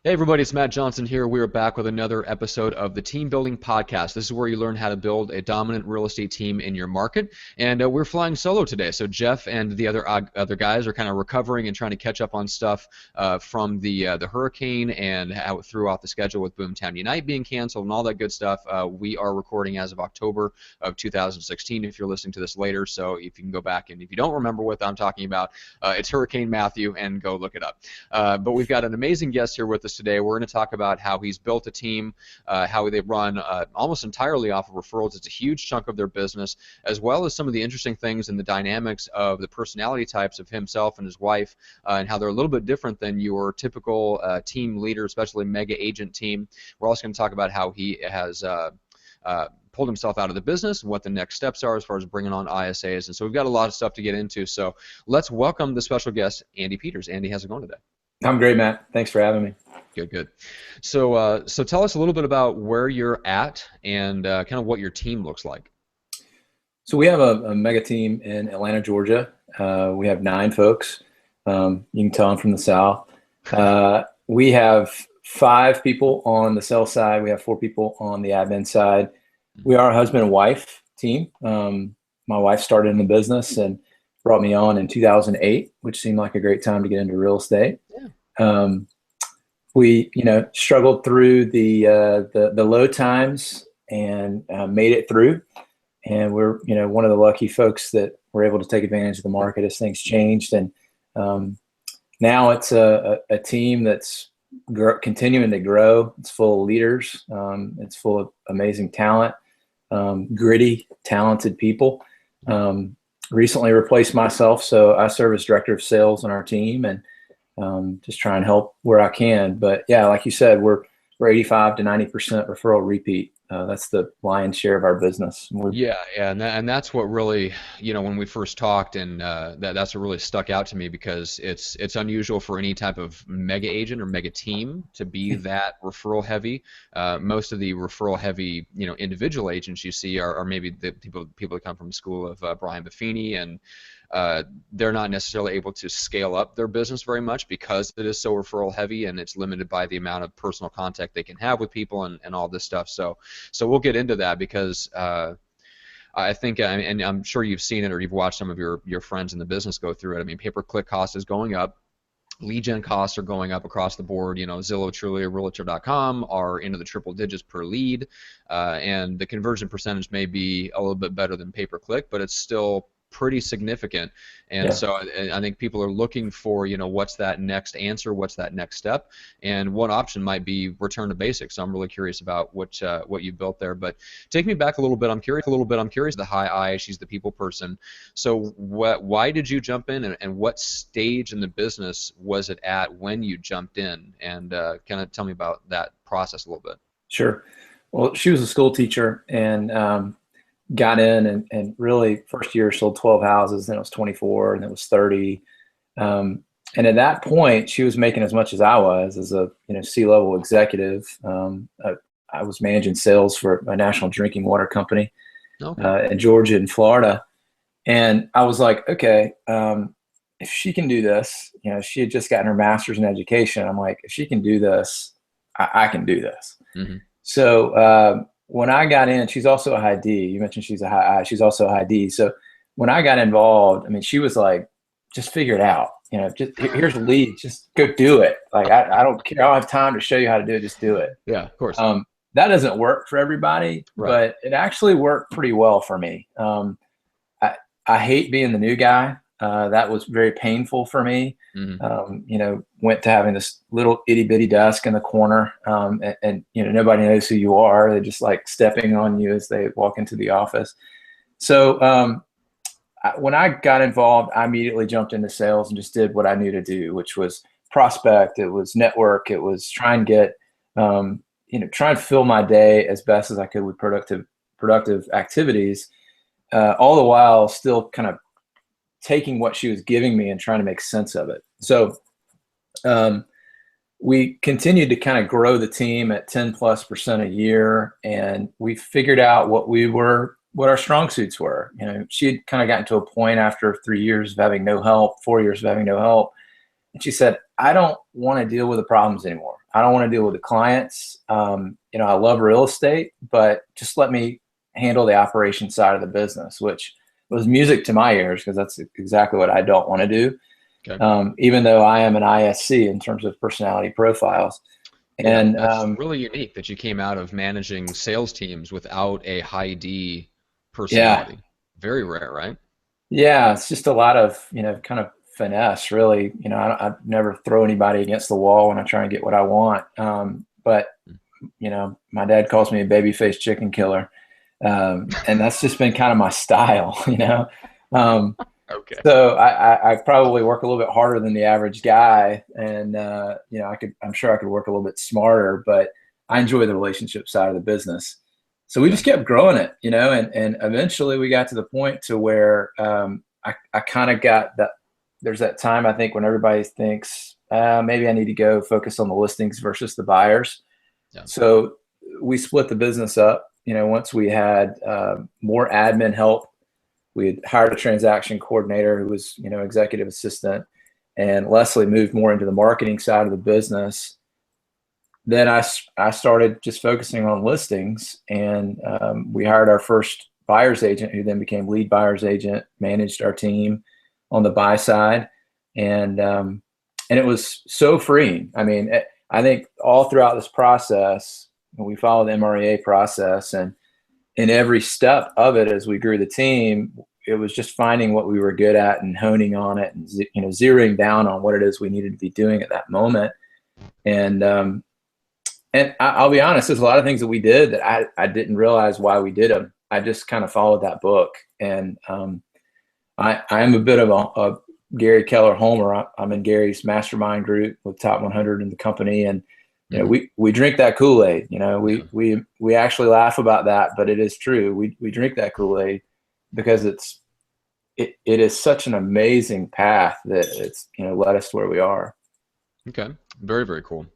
Hey everybody, it's Matt Johnson here. We are back with another episode of the Team Building Podcast. This is where you learn how to build a dominant real estate team in your market. And we're flying solo today. So Jeff and the other guys are kind of recovering and trying to catch up on stuff from the hurricane and how throughout the schedule with Boomtown Unite being canceled and all that good stuff. We are recording as of October of 2016 if you're listening to this later. So if you can go back and if you don't remember what I'm talking about, it's Hurricane Matthew and go look it up. But we've got an amazing guest here with us today. We're going to talk about how he's built a team, how they run almost entirely off of referrals. It's a huge chunk of their business, as well as some of the interesting things and the dynamics of the personality types of himself and his wife, and how they're a little bit different than your typical team leader, especially mega agent team. We're also going to talk about how he has pulled himself out of the business and what the next steps are as far as bringing on ISAs. And so we've got a lot of stuff to get into. So let's welcome the special guest, Andy Peters. Andy, how's it going today? I'm great, Matt. Thanks for having me. Good, good. So tell us a little bit about where you're at and kind of what your team looks like. So we have a mega team in Atlanta, Georgia. We have 9 folks. You can tell I'm from the South. We have 5 people on the sales side. We have 4 people on the admin side. We are a husband and wife team. My wife started in the business and brought me on in 2008, which seemed like a great time to get into real estate. Yeah. We, struggled through the low times and made it through. And we're, one of the lucky folks that were able to take advantage of the market as things changed. And now it's a team that's continuing to grow. It's full of leaders. It's full of amazing talent, gritty, talented people. Recently replaced myself, so I serve as director of sales on our team and just try and help where I can. But yeah, like you said, we're 85 to 90% referral repeat. That's the lion's share of our business. Yeah, and that's what really, when we first talked, and that's what really stuck out to me because it's unusual for any type of mega agent or mega team to be that referral heavy. Most of the referral heavy, individual agents you see are maybe the people that come from the school of Brian Buffini, and they're not necessarily able to scale up their business very much because it is so referral heavy and it's limited by the amount of personal contact they can have with people and all this stuff. So we'll get into that because I think, and I'm sure you've seen it or you've watched some of your friends in the business go through it. I mean, pay-per-click cost is going up. Lead gen costs are going up across the board. Zillow, Trulia, Realtor.com are into the triple digits per lead, and the conversion percentage may be a little bit better than pay-per-click, but it's still pretty significant. And yeah. So I think people are looking for, what's that next answer, what's that next step, and one option might be return to basics. So I'm really curious about what you built there. But take me back a little bit. I'm curious. The high I, she's the people person. So why did you jump in, and what stage in the business was it at when you jumped in? And kind of tell me about that process a little bit. Sure. Well, she was a school teacher and got in and really first year sold 12 houses, then it was 24, and then it was 30. And at that point, she was making as much as I was as a C-level executive. I was managing sales for a national drinking water company in Georgia and Florida. And I was like, okay, if she can do this, she had just gotten her master's in education. I'm like, if she can do this, I can do this. Mm-hmm. So when I got in, she's also a high D. You mentioned she's a high I. She's also a high D. So when I got involved, I mean, she was like, just figure it out. Just here's a lead. Just go do it. Like, I don't care. I don't have time to show you how to do it. Just do it. Yeah, of course. That doesn't work for everybody, right. But it actually worked pretty well for me. I hate being the new guy. That was very painful for me. Mm-hmm. Went to having this little itty bitty desk in the corner, and nobody knows who you are. They're just like stepping on you as they walk into the office. So when I got involved, I immediately jumped into sales and just did what I knew to do, which was prospect. It was network. It was try and get, try and fill my day as best as I could with productive activities, all the while still kind of taking what she was giving me and trying to make sense of it. So we continued to kind of grow the team at 10+% a year, and we figured out what our strong suits were. She had kind of gotten to a point after 3 years of having no help, 4 years of having no help, and she said, I don't want to deal with the problems anymore. I don't want to deal with the clients. I love real estate, but just let me handle the operation side of the business, which was music to my ears because that's exactly what I don't want to do. Okay. Even though I am an ISC in terms of personality profiles. Yeah, And that's really unique that you came out of managing sales teams without a high D yeah, personality. Very rare, right? yeah, it's just a lot of, kind of finesse, really. I never throw anybody against the wall when I try and get what I want. But, my dad calls me a baby-faced chicken killer. And that's just been kind of my style. Um, Okay. so I probably work a little bit harder than the average guy. And, I'm sure I could work a little bit smarter, but I enjoy the relationship side of the business. So we Okay. just kept growing it, and eventually we got to the point to where I kind of got that. There's that time I think when everybody thinks maybe I need to go focus on the listings versus the buyers. Yeah. So we split the business up. Once we had more admin help, we had hired a transaction coordinator who was, executive assistant, and Leslie moved more into the marketing side of the business. Then I started just focusing on listings, and we hired our first buyer's agent, who then became lead buyer's agent, managed our team on the buy side, and it was so freeing. I mean, I think all throughout this process, we followed the MREA process, and in every step of it, as we grew the team, it was just finding what we were good at and honing on it, and zeroing down on what it is we needed to be doing at that moment, and I'll be honest, there's a lot of things that we did that I didn't realize why we did them. I just kind of followed that book. And I am a bit of a Gary Keller homer. I'm in Gary's mastermind group with top 100 in the company. And, we drink that Kool-Aid. We actually laugh about that, but it is true. We drink that Kool-Aid because it is such an amazing path that it's, led us to where we are. Okay. Very, very cool.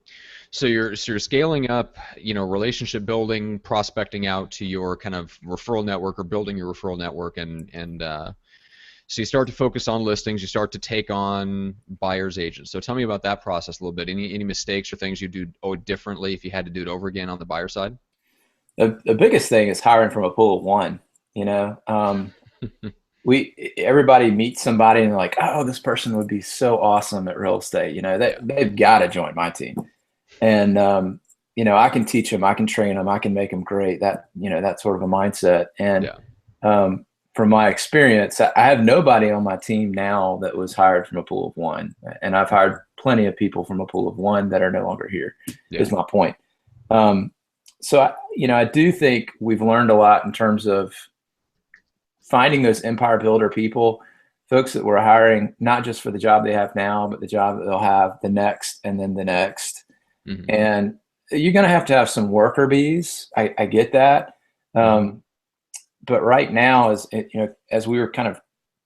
So you're scaling up, relationship building, prospecting out to your kind of referral network or building your referral network, and so you start to focus on listings, you start to take on buyers agents. So tell me about that process a little bit. Any mistakes or things you do differently if you had to do it over again on the buyer side? The biggest thing is hiring from a pool of one. Everybody meets somebody and they're like, oh, this person would be so awesome at real estate. They've got to join my team. And, I can teach them, I can train them, I can make them great. That sort of a mindset. And from my experience, I have nobody on my team now that was hired from a pool of one. And I've hired plenty of people from a pool of one that are no longer here, is my point. So, I do think we've learned a lot in terms of finding those empire builder people, folks that we're hiring, not just for the job they have now, but the job that they'll have the next and then the next. Mm-hmm. And you're going to have some worker bees. I get that. But right now, as we were kind of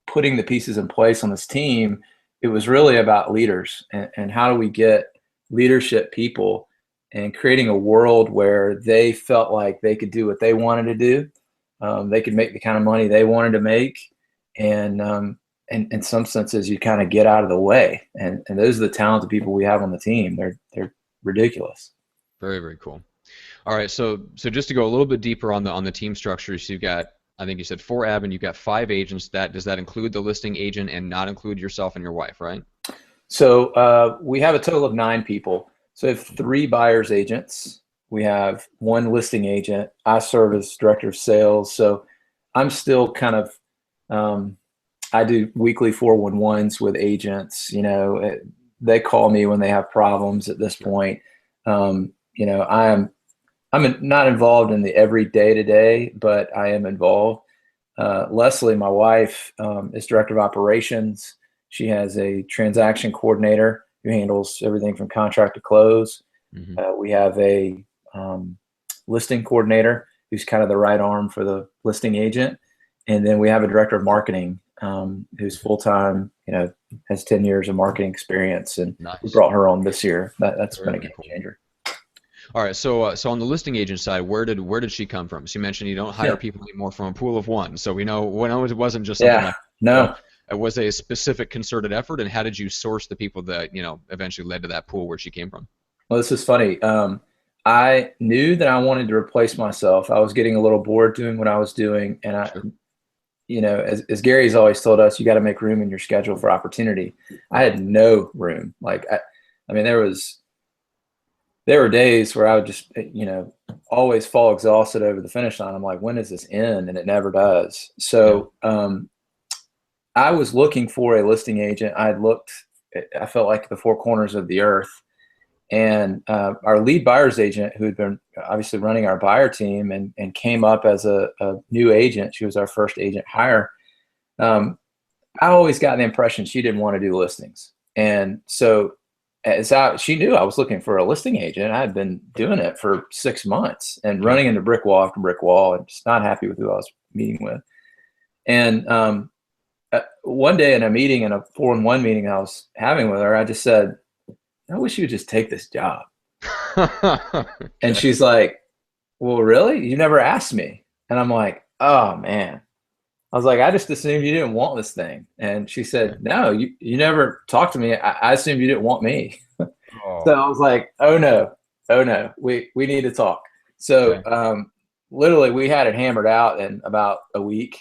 putting the pieces in place on this team, it was really about leaders and how do we get leadership people and creating a world where they felt like they could do what they wanted to do. They could make the kind of money they wanted to make. And in some senses, you kind of get out of the way. And those are the talented people we have on the team. They're ridiculous. Very, very cool. All right, so just to go a little bit deeper on the team structure, so you've got, I think you said 4 admin, you've got 5 agents. Does that include the listing agent and not include yourself and your wife, right? So we have a total of 9 people. So we have 3 buyers agents. We have 1 listing agent. I serve as director of sales. So I'm still kind of, I do weekly 411s with agents. They call me when they have problems at this point. I'm not involved in the every day-to-day, but I am involved. Leslie, my wife, is director of operations. She has a transaction coordinator who handles everything from contract to close. Mm-hmm. We have a listing coordinator who's kind of the right arm for the listing agent. And then we have a director of marketing who's full-time, has 10 years of marketing experience. And nice. We brought her on this year. That's been a game changer. All right, so on the listing agent side, where did she come from? So you mentioned you don't hire people anymore from a pool of one. So we know it wasn't just something like no. It was a specific concerted effort. And how did you source the people that eventually led to that pool where she came from? Well, this is funny. I knew that I wanted to replace myself. I was getting a little bored doing what I was doing, and Sure. as Gary's always told us, you got to make room in your schedule for opportunity. I Right. had no room. I mean, there were days where I would just, always fall exhausted over the finish line. I'm like, when does this end? And it never does. Yeah. So I was looking for a listing agent. I felt like the four corners of the earth. And our lead buyer's agent, who had been obviously running our buyer team and came up as a new agent, she was our first agent hire. Um, I always got the impression she didn't want to do listings. And so she knew I was looking for a listing agent. I had been doing it for 6 months and Yeah. running into brick wall after brick wall and just not happy with who I was meeting with. And one day in a meeting, in a 4-in-1 meeting I was having with her, I just said, I wish you would just take this job. And Okay. she's like, well, really? You never asked me. And I'm like, oh man. I was like, I just assumed you didn't want this thing. And she Yeah. said, no, you never talked to me. I assumed you didn't want me. So Oh. I was like, oh no, oh no, we need to talk. So Okay. literally we had it hammered out in about a week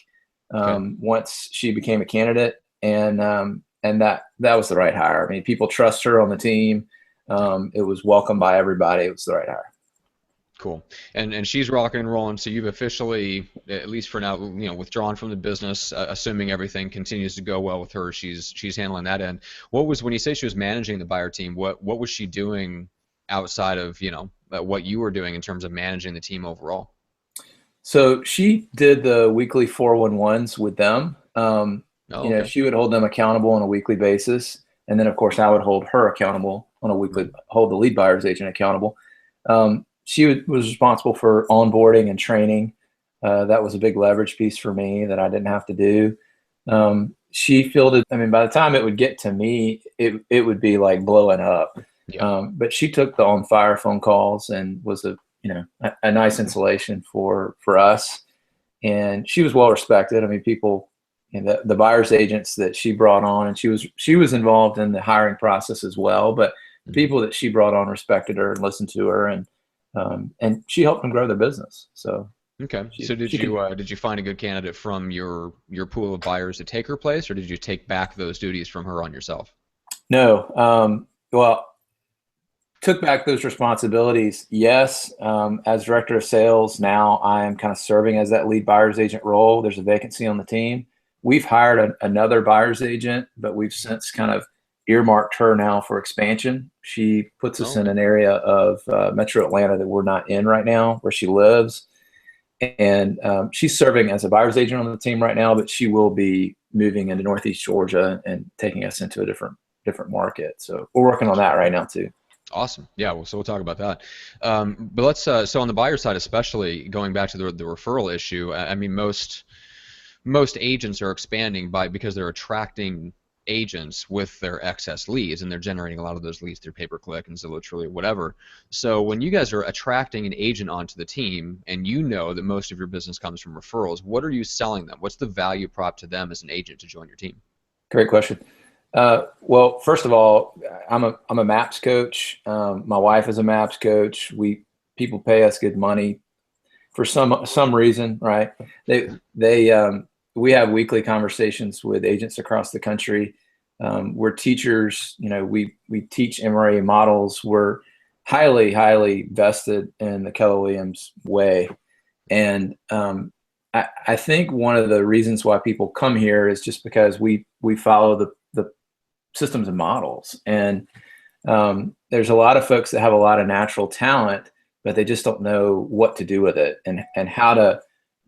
Okay. once she became a candidate. And that was the right hire. I mean, people trust her on the team. Yeah. It was welcomed by everybody. It was the right hire. Cool. And she's rocking and rolling. So you've officially, at least for now, withdrawn from the business, assuming everything continues to go well with her. She's handling that end. What was when you say she was managing the buyer team? What was she doing outside of what you were doing in terms of managing the team overall? So she did the weekly 411s with them. Oh, okay. She would hold them accountable on a weekly basis. And then, of course, I would hold her accountable on a Right. weekly, hold the lead buyer's agent accountable. She was responsible for onboarding and training. That was a big leverage piece for me that I didn't have to do. She fielded, I mean, by the time it would get to me, it would be like blowing up. Yeah. But she took the on fire phone calls and was a nice insulation for us. And she was well respected. I mean, people, the buyer's agents that she brought on, and she was involved in the hiring process as well. But the Mhm. people that she brought on respected her and listened to her, and she helped them grow their business. So Okay. she So did she could. you find a good candidate from your pool of buyers to take her place, or did you take back those duties from her on yourself? No, well, took back those responsibilities. Yes, as director of sales, now I am kind of serving as that lead buyer's agent role. There's a vacancy on the team. We've hired another buyer's agent, but we've since kind of earmarked her now for expansion. She puts Oh, us in okay. an area of Metro Atlanta that we're not in right now, where she lives, and she's serving as a buyer's agent on the team right now. But she will be moving into Northeast Georgia and taking us into a different market. So we're working on that right now too. Awesome. Yeah, well, so we'll talk about that. But so on the buyer side, especially going back to the referral issue, I mean, most agents are expanding because they're attracting agents with their excess leads, and they're generating a lot of those leads through pay-per-click and Zillow, Trulia, whatever. So when you guys are attracting an agent onto the team, and you know that most of your business comes from referrals, what are you selling them? What's the value prop to them as an agent to join your team? Great question. Well, first of all, I'm a MAPS coach. My wife is a MAPS coach. People pay us good money for some reason, right? We have weekly conversations with agents across the country. We're teachers. We teach MRA models. We're highly vested in the Keller Williams way, and I think one of the reasons why people come here is just because we follow the systems and models. And there's a lot of folks that have a lot of natural talent, but they just don't know what to do with it and how to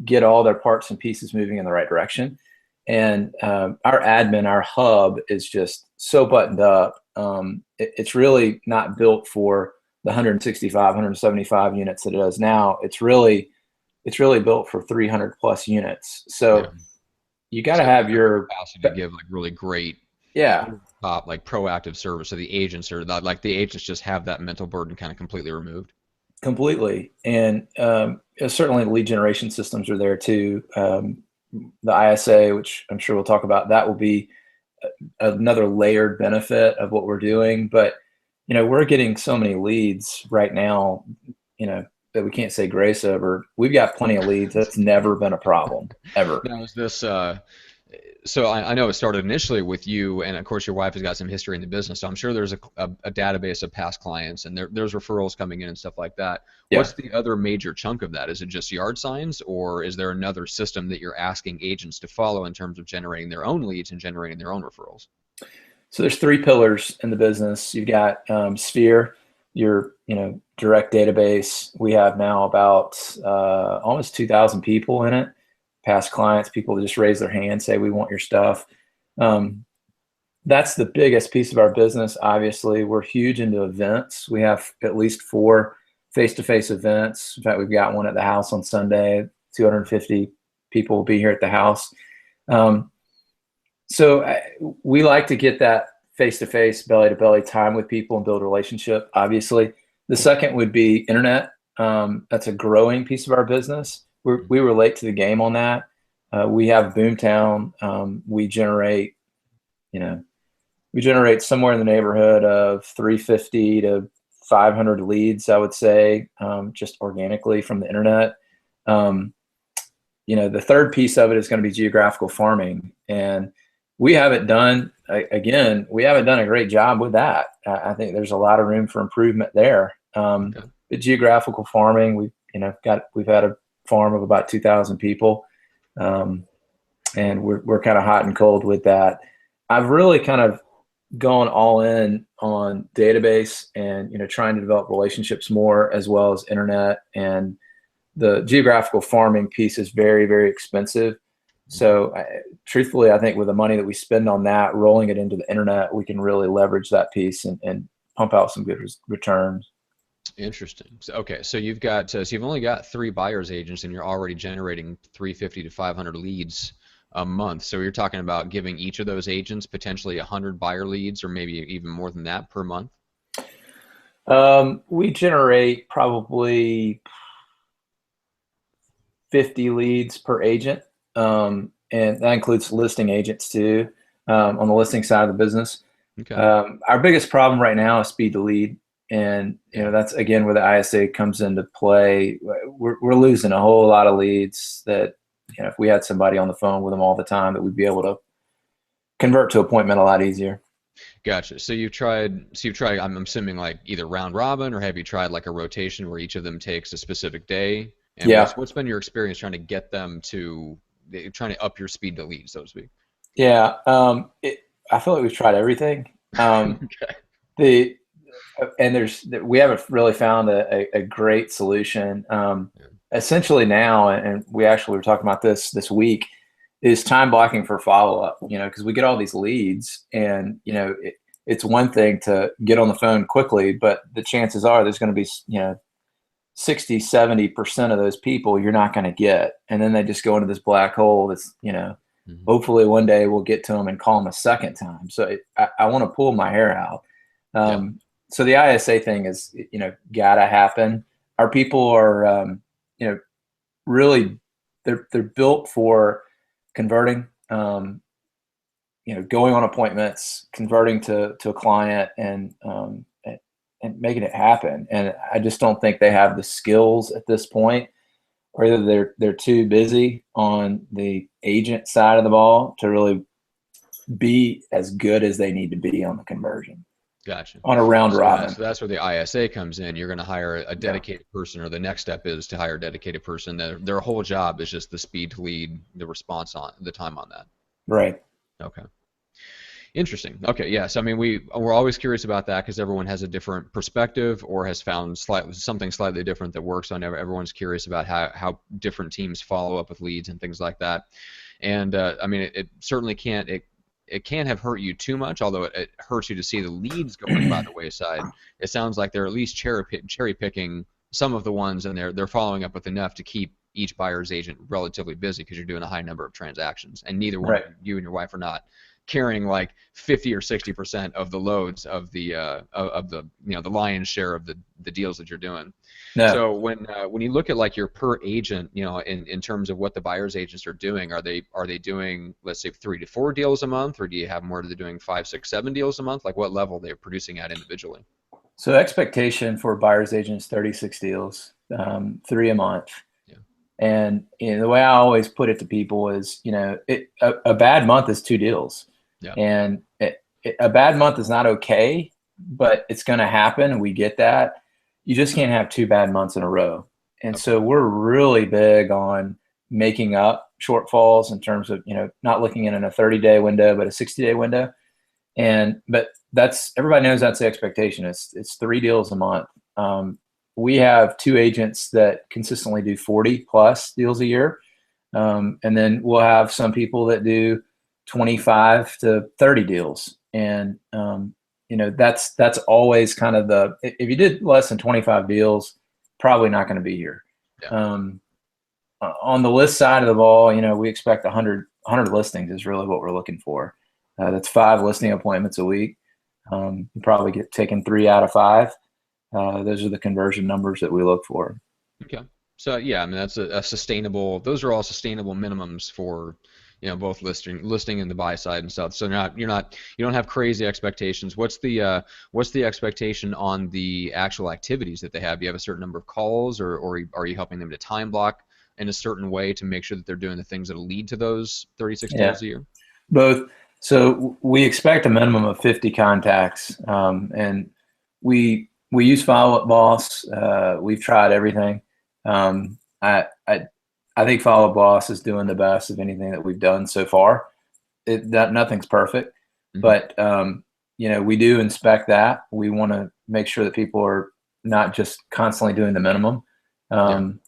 get all their parts and pieces moving in the right direction. And our admin, our hub is just so buttoned up. It's really not built for the 165, 175 units that it is now. It's really built for 300 plus units. Yeah. So you got to So you have have the your, capacity to give like really great yeah, top like proactive service. So the agents are not like the agents just have that mental burden kind of completely removed. completely. And certainly lead generation systems are there too. The ISA, which I'm sure we'll talk about, that will be another layered benefit of what we're doing. But we're getting so many leads right now, that we can't say grace over. We've got plenty of leads. That's never been a problem, ever. Now, is this so I know it started initially with you, and of course your wife has got some history in the business, so I'm sure there's a database of past clients, and there's referrals coming in and stuff like that. Yeah. What's the other major chunk of that? Is it just yard signs, or is there another system that you're asking agents to follow in terms of generating their own leads and generating their own referrals? So there's three pillars in the business. You've got Sphere, your direct database. We have now about almost 2,000 people in it, past clients, people that just raise their hand, say we want your stuff. That's the biggest piece of our business. Obviously, we're huge into events. We have at least 4 face-to-face events. In fact, we've got one at the house on Sunday. 250 people will be here at the house. So we like to get that face-to-face, belly-to-belly time with people and build a relationship, obviously. The second would be internet. That's a growing piece of our business. We relate to the game on that. We have Boomtown. We generate somewhere in the neighborhood of 350 to 500 leads, I would say, just organically from the internet. The third piece of it is going to be geographical farming. And we haven't done a great job with that. I think there's a lot of room for improvement there. Okay. The geographical farming, we've had a farm of about 2,000 people, and we're kind of hot and cold with that. I've really kind of gone all in on database and trying to develop relationships more, as well as internet. And the geographical farming piece is very, very expensive. So truthfully, I think with the money that we spend on that, rolling it into the internet, we can really leverage that piece and pump out some good returns. Interesting. So, okay, so you've only got 3 buyers agents, and you're already generating 350 to 500 leads a month. So you're talking about giving each of those agents potentially 100 buyer leads, or maybe even more than that per month. We generate probably 50 leads per agent. And that includes listing agents too, on the listing side of the business. Okay. Our biggest problem right now is speed to lead. And, that's again where the ISA comes into play. We're losing a whole lot of leads that, if we had somebody on the phone with them all the time, that we'd be able to convert to appointment a lot easier. Gotcha. So you've tried, I'm assuming, like either round robin, or have you tried like a rotation where each of them takes a specific day? And Yeah. what's been your experience trying to get them to, trying to up your speed to lead, so to speak? Yeah. I feel like we've tried everything. Okay. We haven't really found a great solution. Essentially now, and we actually were talking about this week, is time blocking for follow-up, because we get all these leads, and, it's one thing to get on the phone quickly, but the chances are there's going to be, 60, 70% of those people you're not going to get. And then they just go into this black hole that's, hopefully one day we'll get to them and call them a second time. So I want to pull my hair out. So the ISA thing is, gotta happen. Our people are, really, they're built for converting, going on appointments, converting to a client, and making it happen. And I just don't think they have the skills at this point, or either they're too busy on the agent side of the ball to really be as good as they need to be on the conversion. Gotcha. On a round robin. So that's where the ISA comes in. You're going to hire a dedicated person, or the next step is to hire a dedicated person. Their whole job is just the speed to lead, the response on the time on that. Right. Okay. Interesting. Okay. Yes. I mean, we're always curious about that because everyone has a different perspective or has found something slightly different that works on. Everyone's curious about how different teams follow up with leads and things like that. And I mean, it certainly can't. It can't have hurt you too much, although it hurts you to see the leads going by the wayside. It sounds like they're at least cherry picking some of the ones, and they're following up with enough to keep each buyer's agent relatively busy because you're doing a high number of transactions, and neither one of you and your wife are not carrying like 50 or 60% of the loads of the the lion's share of the deals that you're doing. No. So when you look at like your per agent, in terms of what the buyer's agents are doing, are they doing, let's say, 3 to 4 deals a month, or do you have more that they're doing 5, 6, 7 deals a month? Like what level they're producing at individually? So expectation for a buyer's agent is 36 deals, 3 a month. Yeah. And the way I always put it to people is, a bad month is 2 deals, Yeah. and a bad month is not okay, but it's going to happen, and we get that. You just can't have 2 bad months in a row. And Okay. so we're really big on making up shortfalls in terms of, not looking in a 30-day window, but a 60-day window. But that's, everybody knows that's the expectation. It's 3 deals a month. We have 2 agents that consistently do 40 plus deals a year. And then we'll have some people that do 25 to 30 deals. And, that's always kind of if you did less than 25 deals, probably not going to be here. Yeah. On the list side of the ball, we expect 100 listings is really what we're looking for. That's 5 listing appointments a week. You probably get taken 3 out of 5. Those are the conversion numbers that we look for. Okay. So yeah, I mean that's a sustainable. Those are all sustainable minimums for, both listing and the buy side and stuff. So you don't have crazy expectations. What's the expectation on the actual activities that they have? Do you have a certain number of calls, or are you helping them to time block in a certain way to make sure that they're doing the things that will lead to those 36 Yeah, deals a year? both. So we expect a minimum of 50 contacts, and we use Follow Up Boss. We've tried everything. Um, I, I I think Follow Up Boss is doing the best of anything that we've done so far. Nothing's perfect, Hmm. but we do inspect that. We want to make sure that people are not just constantly doing the minimum. Yeah. Um,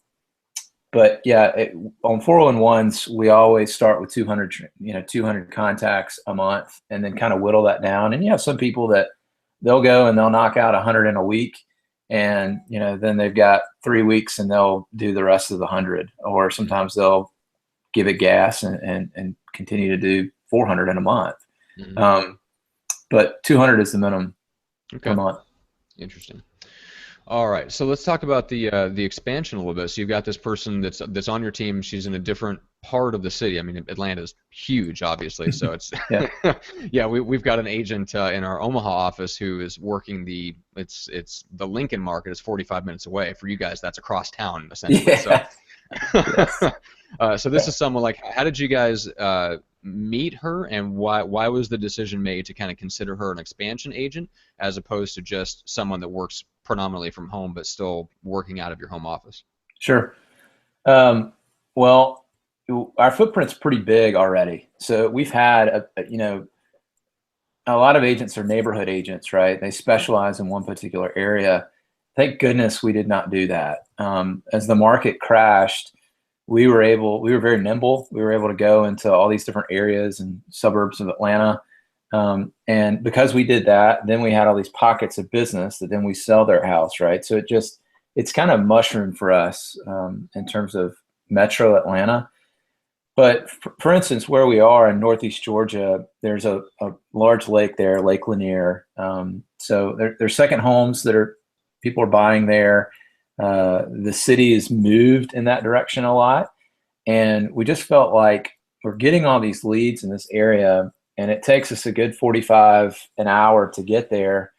but yeah, on 401s, we always start with 200 contacts a month, and then kind of whittle that down. And you have some people that they'll go and they'll knock out 100 in a week, and then they've got 3 weeks and they'll do the rest of the 100. Or Hmm. sometimes they'll give it gas and continue to do 400 in a month. Hmm. Um, but 200 is the minimum per Okay. month. Interesting. All right, so let's talk about the expansion a little bit. So you've got this person that's on your team. She's in a different part of the city. I mean, Atlanta's huge, obviously. So it's Yeah. yeah, we've got an agent in our Omaha office who is working it's the Lincoln market is 45 minutes away. For you guys, that's across town essentially. So Yeah. Yes. so this is someone like, how did you guys meet her, and why was the decision made to kind of consider her an expansion agent as opposed to just someone that works predominantly from home but still working out of your home office? Sure. Um, well, our footprint's pretty big already. So we've had a lot of agents are neighborhood agents, right? They Yeah. specialize in one particular area. Thank goodness we did not do that. As the market crashed, we were very nimble. We were able to go into all these different areas and suburbs of Atlanta. And because we did that, then we had all these pockets of business that then we sell their house, right? So it's kind of mushroom for us, in terms of metro Atlanta. But for instance, where we are in Northeast Georgia, there's a large lake there, Lake Lanier. So there's second homes people are buying there. The city has moved in that direction a lot. And we just felt like we're getting all these leads in this area, and it takes us a good 45 an hour to get there.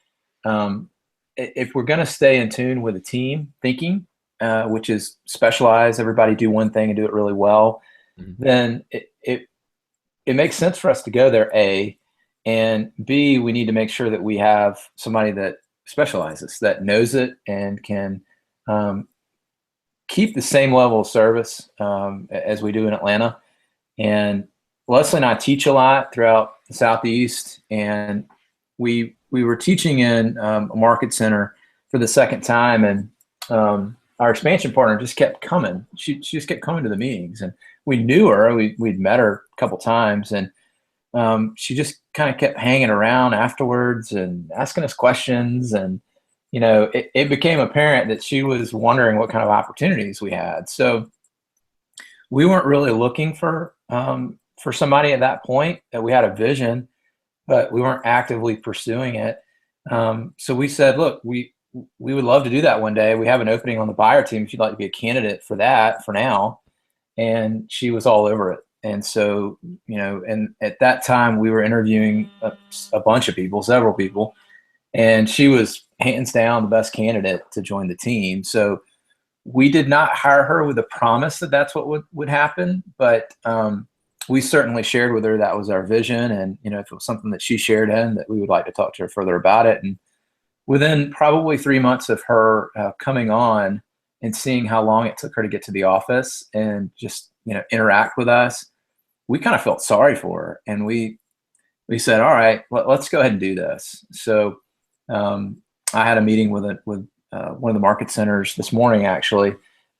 Um, if we're going to stay in tune with the team thinking, which is specialize, everybody do one thing and do it really well, Mhm. then it makes sense for us to go there, A, and B, we need to make sure that we have somebody that specializes, that knows it, and can um, keep the same level of service, as we do in Atlanta. And Leslie and I teach a lot throughout the Southeast, and we were teaching in a market center for the second time, and our expansion partner just kept coming. She just kept coming to the meetings, and we knew her. We'd met her a couple times, and she just kind of kept hanging around afterwards and asking us questions. And it became apparent that she was wondering what kind of opportunities we had. So we weren't really looking for somebody at that point. That we had a vision, but we weren't actively pursuing it. So we said, look, we would love to do that one day. We have an opening on the buyer team if you'd like to be a candidate for that for now. And she was all over it. And so, and at that time we were interviewing a bunch of people, several people, and she was hands down the best candidate to join the team. So we did not hire her with a promise that that's what would happen, but we certainly shared with her that was our vision, and if it was something that she shared in, that we would like to talk to her further about it. And within probably 3 months of her coming on and seeing how long it took her to get to the office and just interact with us, we kind of felt sorry for her, and we said, all right, let's go ahead and do this. So I had a meeting with one of the market centers this morning. Actually,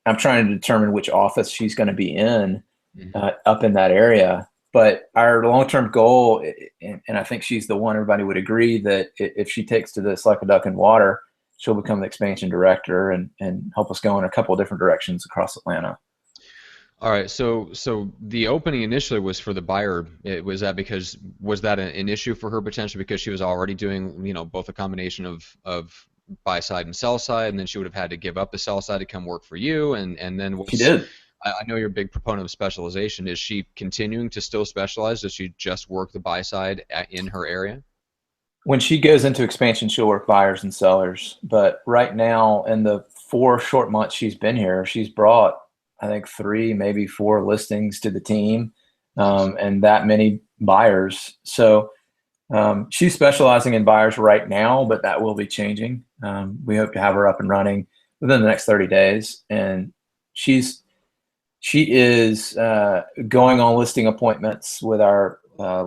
I'm trying to determine which office she's going to be in up in that area. But our long-term goal, and I think she's the one everybody would agree that if she takes to this like a duck in water, she'll become the expansion director and help us go in a couple of different directions across Atlanta. All right, so the opening initially was for the buyer. Was that because was that an issue for her potentially because she was already doing both a combination of buy side and sell side, and then she would have had to give up the sell side to come work for you, and then She what's did. I know you're a big proponent of specialization. Is she continuing to still specialize? Does she just work the buy side in her area? When she goes into expansion, she'll work buyers and sellers. But right now, in the 4 short months she's been here, she's brought, I think, three, maybe four listings to the team, Nice. and that many buyers. So she's specializing in buyers right now, but that will be changing. We hope to have her up and running within the next 30 days. And she's she is going on listing appointments with our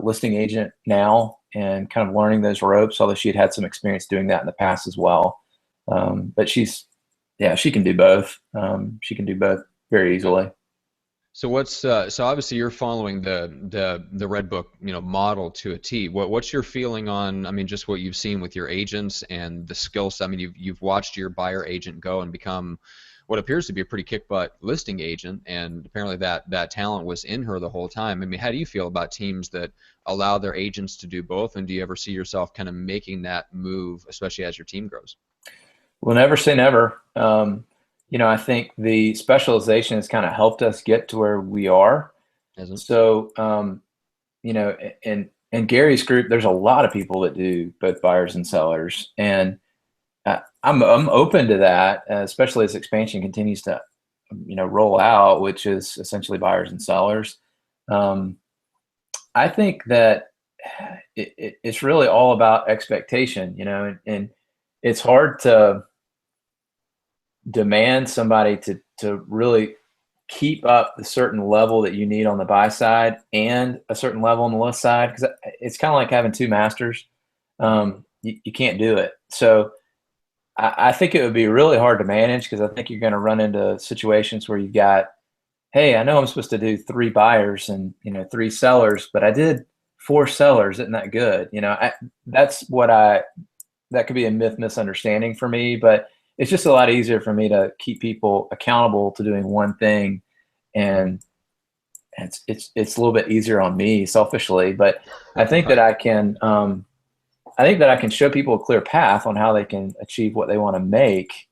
listing agent now and kind of learning those ropes, although she had some experience doing that in the past as well. But yeah, she can do both. She can do both very Good. easily. So so obviously you're following the Red Book model to a T. What's your feeling on, I mean, just what you've seen with your agents and the skill set? I mean, you've watched your buyer agent go and become what appears to be a pretty kick butt listing agent, and apparently that talent was in her the whole time. I mean, how do you feel about teams that allow their agents to do both, and do you ever see yourself kind of making that move, especially as your team grows? We'll never say never. I think the specialization has kind of helped us get to where we are. Isn't So, in Gary's group, there's a lot of people that do both buyers and sellers, and I'm open to that, especially as expansion continues to roll out, which is essentially buyers and sellers. Um, I think that it's really all about expectation, and it's hard to demand somebody to really keep up the certain level that you need on the buy side and a certain level on the list side, because it's kind of like having two masters. You can't do it. So I think it would be really hard to manage, because I think you're going to run into situations where you've got, hey, I know I'm supposed to do three buyers and three sellers, but I did four sellers. Isn't that good? That's what that could be a misunderstanding for me, but it's just a lot easier for me to keep people accountable to doing one thing, and it's a little bit easier on me selfishly. But I think that right? I can show people a clear path on how they can achieve what they want to make,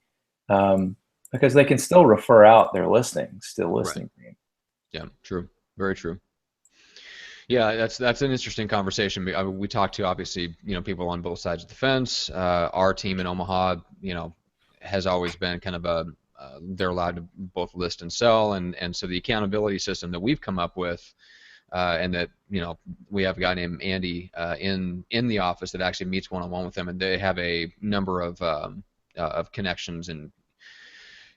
because they can still refer out their listings, still Right. listing. Yeah. True. Very true. Yeah, that's an interesting conversation. We talked to obviously people on both sides of the fence. Our team in Omaha, has always been kind of a they're allowed to both list and sell, and so the accountability system that we've come up with, and that we have a guy named Andy in the office that actually meets one on one with them, and they have a number of connections and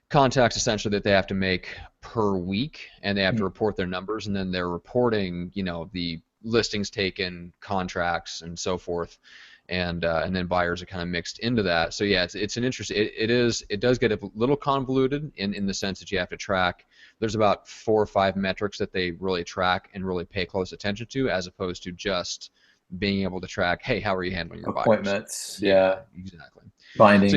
contacts essentially that they have to make per week, and they have to Hmm. report their numbers, and then they're reporting the listings taken, contracts, and so forth, and then buyers are kind of mixed into that. So yeah, it's an interest. It does get a little convoluted in the sense that you have to track. There's about 4 or 5 metrics that they really track and really pay close attention to, as opposed to just being able to track, hey, how are you handling your buyers? Appointments, Yeah, yeah, exactly. So yeah, bindings.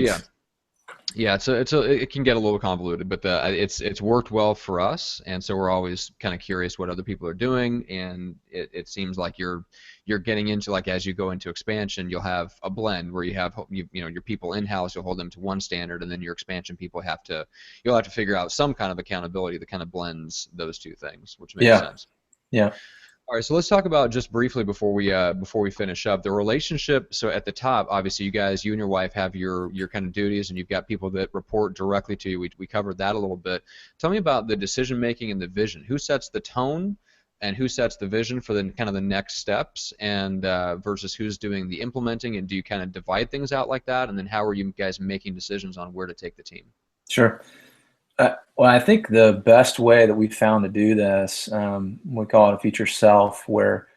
yeah, it can get a little convoluted, but it's worked well for us, and so we're always kind of curious what other people are doing, and it seems like you're getting into, like, as you go into expansion, you'll have a blend where you have your people in house, you'll hold them to one standard, and then your expansion people you'll have to figure out some kind of accountability that kind of blends those two things, which makes Yeah, sense. yeah. All right, so let's talk about just briefly before we finish up the relationship. So at the top, obviously, you and your wife have your kind of duties, and you've got people that report directly to you. We covered that a little bit. Tell me about the decision making and the vision. Who sets the tone, and who sets the vision for the kind of the next steps, and versus who's doing the implementing, and do you kind of divide things out like that? And then how are you guys making decisions on where to take the team? Sure. Well, I think the best way that we've found to do this, we call it a future self, where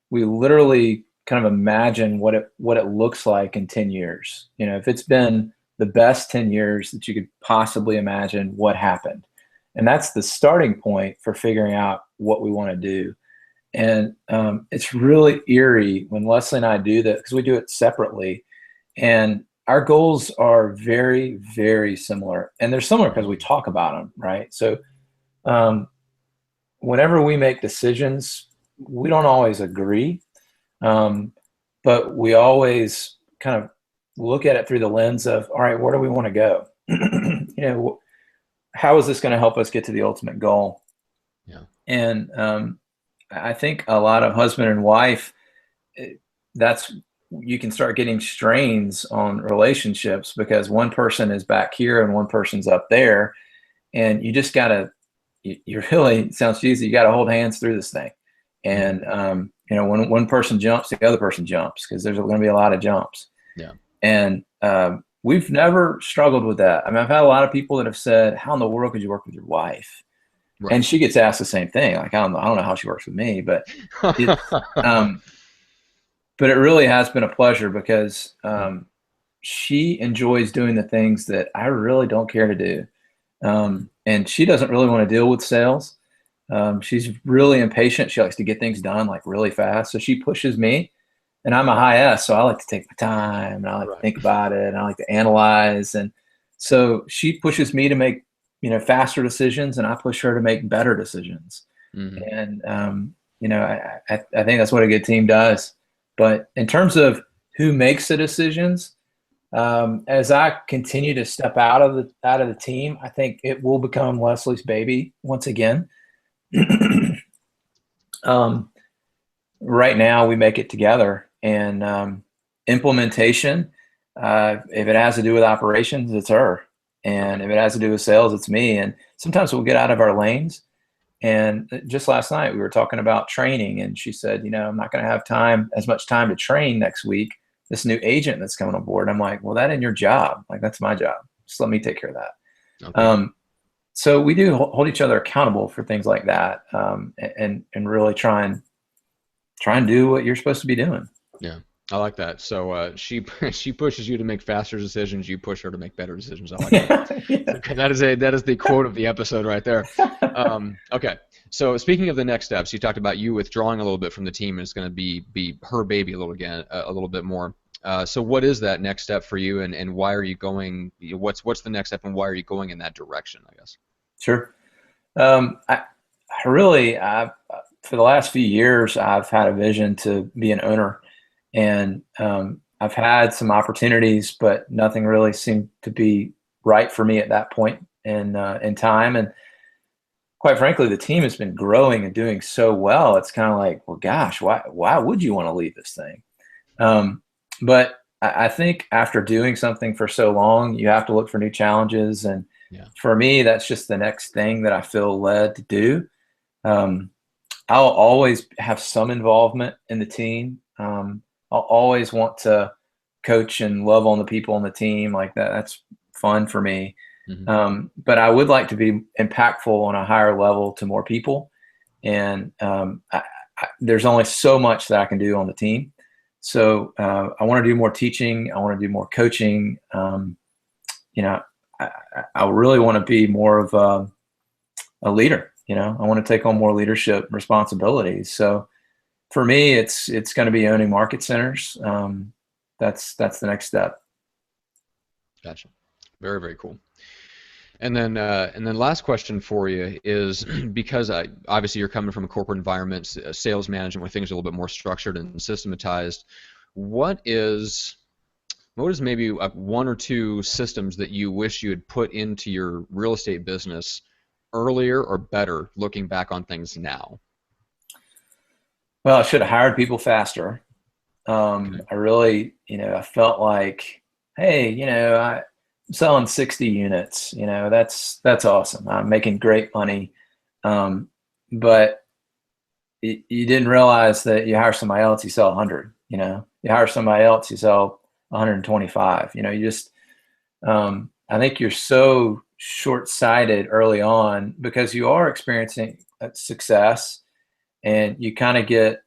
we literally kind of imagine what it looks like in 10 years. You know, if it's been the best 10 years that you could possibly imagine, what happened? And that's the starting point for figuring out what we want to do. And it's really eerie when Leslie and I do that because we do it separately. And our goals are very, very similar. And they're similar because we talk about them, right? So um, whenever we make decisions, we don't always agree, um, but we always kind of look at it through the lens of, all right, where do we want to go? How is this going to help us get to the ultimate goal? Yeah. And I think a lot of husband and wife, that's you can start getting strains on relationships because one person is back here and one person's up there, and you just gotta you really, it sounds cheesy, you gotta hold hands through this thing. And when one person jumps, the other person jumps because there's going to be a lot of jumps. Yeah. And we've never struggled with that. I mean, I've had a lot of people that have said, "How in the world could you work with your wife?" Right. And she gets asked the same thing. Like, I don't know how she works with me, but it, um, but it really has been a pleasure because she enjoys doing the things that I really don't care to do. And she doesn't really want to deal with sales. She's really impatient. She likes to get things done like really fast. So she pushes me, and I'm a high S. So I like to take my time and I like to think about it and I like to analyze. And so she pushes me to make, faster decisions, and I push her to make better decisions. And, I think that's what a good team does. But in terms of who makes the decisions, as I continue to step out of the team, I think it will become Leslie's baby once again. Right now, we make it together, and implementation. If it has to do with operations, it's her, and if it has to do with sales, it's me. And sometimes we'll get out of our lanes. And just last night, we were talking about training, and she said, I'm not going to have as much time to train next week, this new agent that's coming on board. I'm like, well, that ain't your job. Like, that's my job. Just let me take care of that. Okay. So we do hold each other accountable for things like that, and really try and do what you're supposed to be doing. Yeah, I like that. So she pushes you to make faster decisions. You push her to make better decisions. I like that. Yeah. Okay, that is the quote of the episode right there. Okay, so speaking of the next steps, you talked about you withdrawing a little bit from the team, and it's going to be her baby a little bit more. So what is that next step for you, and why are you going? What's the next step, and why are you going in that direction? I guess. Sure. I really, for the last few years, I've had a vision to be an owner, and I've had some opportunities, but nothing really seemed to be right for me at that point in time. And quite frankly, the team has been growing and doing so well. It's kind of like, well, gosh, why would you want to leave this thing? But I think after doing something for so long, you have to look for new challenges. And for me, that's just the next thing that I feel led to do. I'll always have some involvement in the team. I'll always want to coach and love on the people on the team like that. That's fun for me. But I would like to be impactful on a higher level to more people. And there's only so much that I can do on the team. So I want to do more teaching. I want to do more coaching. I really want to be more of a leader. I want to take on more leadership responsibilities. So for me, it's going to be owning market centers. That's the next step. Gotcha. Very, very cool. And then last question for you is because obviously you're coming from a corporate environment, sales management, where things are a little bit more structured and systematized. What is maybe one or two systems that you wish you had put into your real estate business earlier or better, looking back on things now? Well, I should have hired people faster. Okay. I really, I felt like, hey, I'm selling 60 units. That's awesome. I'm making great money. Um, but you didn't realize that you hire somebody else, you sell 100. You hire somebody else, you sell 125. You just, I think you're so short-sighted early on because you are experiencing success, and you kind of get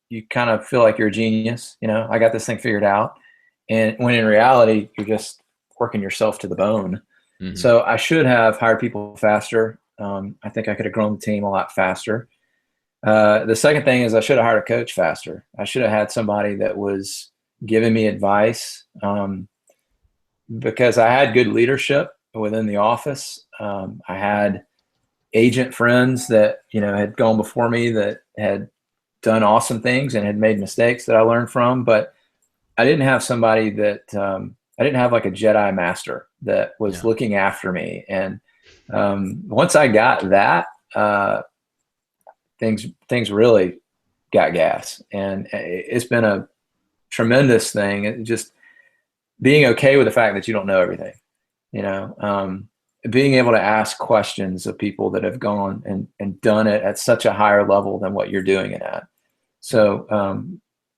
you kind of feel like you're a genius. I got this thing figured out, and when in reality you're just working yourself to the bone. Hmm. So I should have hired people faster. I think I could have grown the team a lot faster. The second thing is I should have hired a coach faster. I should have had somebody that was giving me advice, because I had good leadership within the office. I had agent friends that had gone before me that had done awesome things and had made mistakes that I learned from, but I didn't have somebody that I didn't have like a Jedi master that was Yeah. looking after me. And once I got that, things really got gas, and it's been a tremendous thing. It just being okay with the fact that you don't know everything, you know, um, being able to ask questions of people that have gone and done it at such a higher level than what you're doing it at. Yeah. So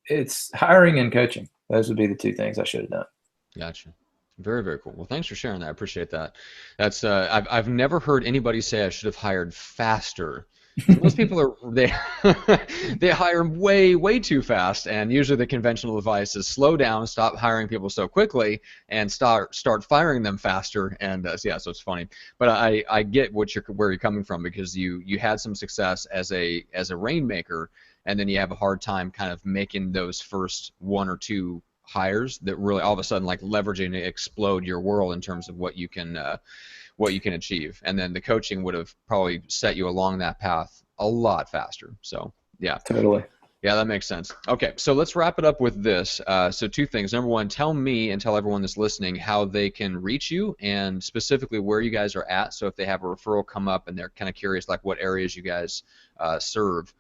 it's hiring and coaching. Those would be the two things I should have done. Gotcha. Very, very cool. Well, thanks for sharing that. I appreciate that. That's I've never heard anybody say I should have hired faster. So most people are they they hire way, way too fast, and usually the conventional advice is slow down, stop hiring people so quickly, and start firing them faster. And so yeah, so it's funny, but I get where you're coming from because you had some success as a rainmaker, and then you have a hard time kind of making those first one or two hires that really all of a sudden like leveraging and explode your world in terms of what you can achieve. And then the coaching would have probably set you along that path a lot faster. So yeah, Totally. yeah, that makes sense. Okay, so let's wrap it up with this. So two things. Number one, tell me and tell everyone that's listening how they can reach you and specifically where you guys are at. So if they have a referral come up and they're kind of curious, like what areas you guys serve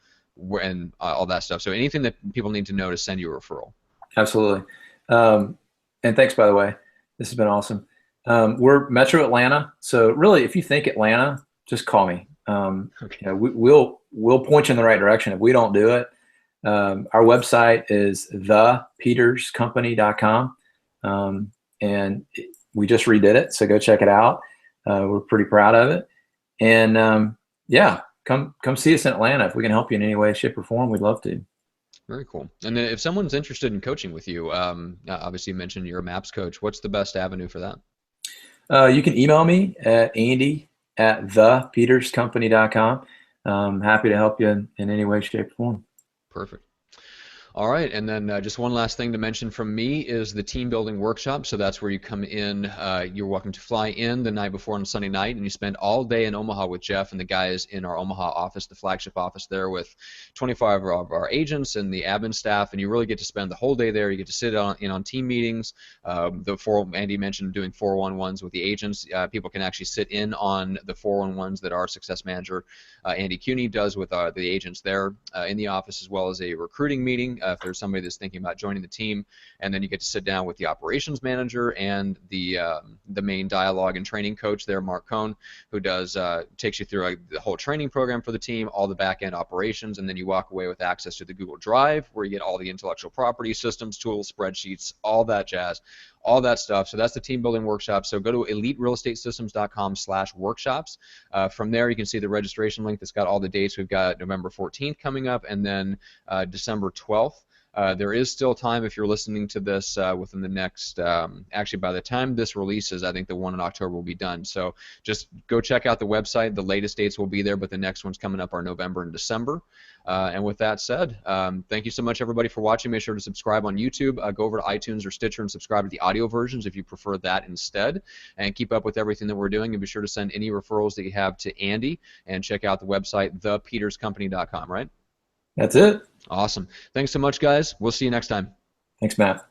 and all that stuff. So anything that people need to know to send you a referral. Absolutely. Um, and thanks, by the way. This has been awesome. We're Metro Atlanta, so really, if you think Atlanta, just call me. Okay. We'll point you in the right direction. If we don't do it, our website is thepeterscompany.com, and we just redid it, so go check it out. We're pretty proud of it, and yeah, come see us in Atlanta if we can help you in any way, shape, or form. We'd love to. Very cool. And then if someone's interested in coaching with you, obviously you mentioned you're a MAPS coach. What's the best avenue for that? You can email me at andy@thepeterscompany.com. Happy to help you in any way, shape, or form. Perfect. All right, and then just one last thing to mention from me is the team building workshop. So that's where you come in. You're welcome to fly in the night before on Sunday night, and you spend all day in Omaha with Jeff and the guys in our Omaha office, the flagship office there, with 25 of our agents and the admin staff, and you really get to spend the whole day there. You get to sit on team meetings. Andy mentioned doing 411s with the agents. People can actually sit in on the 411s that our success manager Andy Cuny does with the agents there in the office, as well as a recruiting meeting if there's somebody that's thinking about joining the team. And then you get to sit down with the operations manager and the main dialogue and training coach there, Mark Cohn, who does takes you through the whole training program for the team, all the back end operations, and then you walk away with access to the Google Drive where you get all the intellectual property systems, tools, spreadsheets, all that jazz, all that stuff. So that's the team building workshop. So go to eliterealestatesystems.com/workshops. From there, you can see the registration link that's got all the dates. We've got November 14th coming up, and then December 12th. There is still time if you're listening to this within the next, actually by the time this releases, I think the one in October will be done. So just go check out the website. The latest dates will be there, but the next ones coming up are November and December. And with that said, thank you so much, everybody, for watching. Make sure to subscribe on YouTube. Go over to iTunes or Stitcher and subscribe to the audio versions if you prefer that instead. And keep up with everything that we're doing. And be sure to send any referrals that you have to Andy. And check out the website, thepeterscompany.com, right? That's it. Awesome. Thanks so much, guys. We'll see you next time. Thanks, Matt.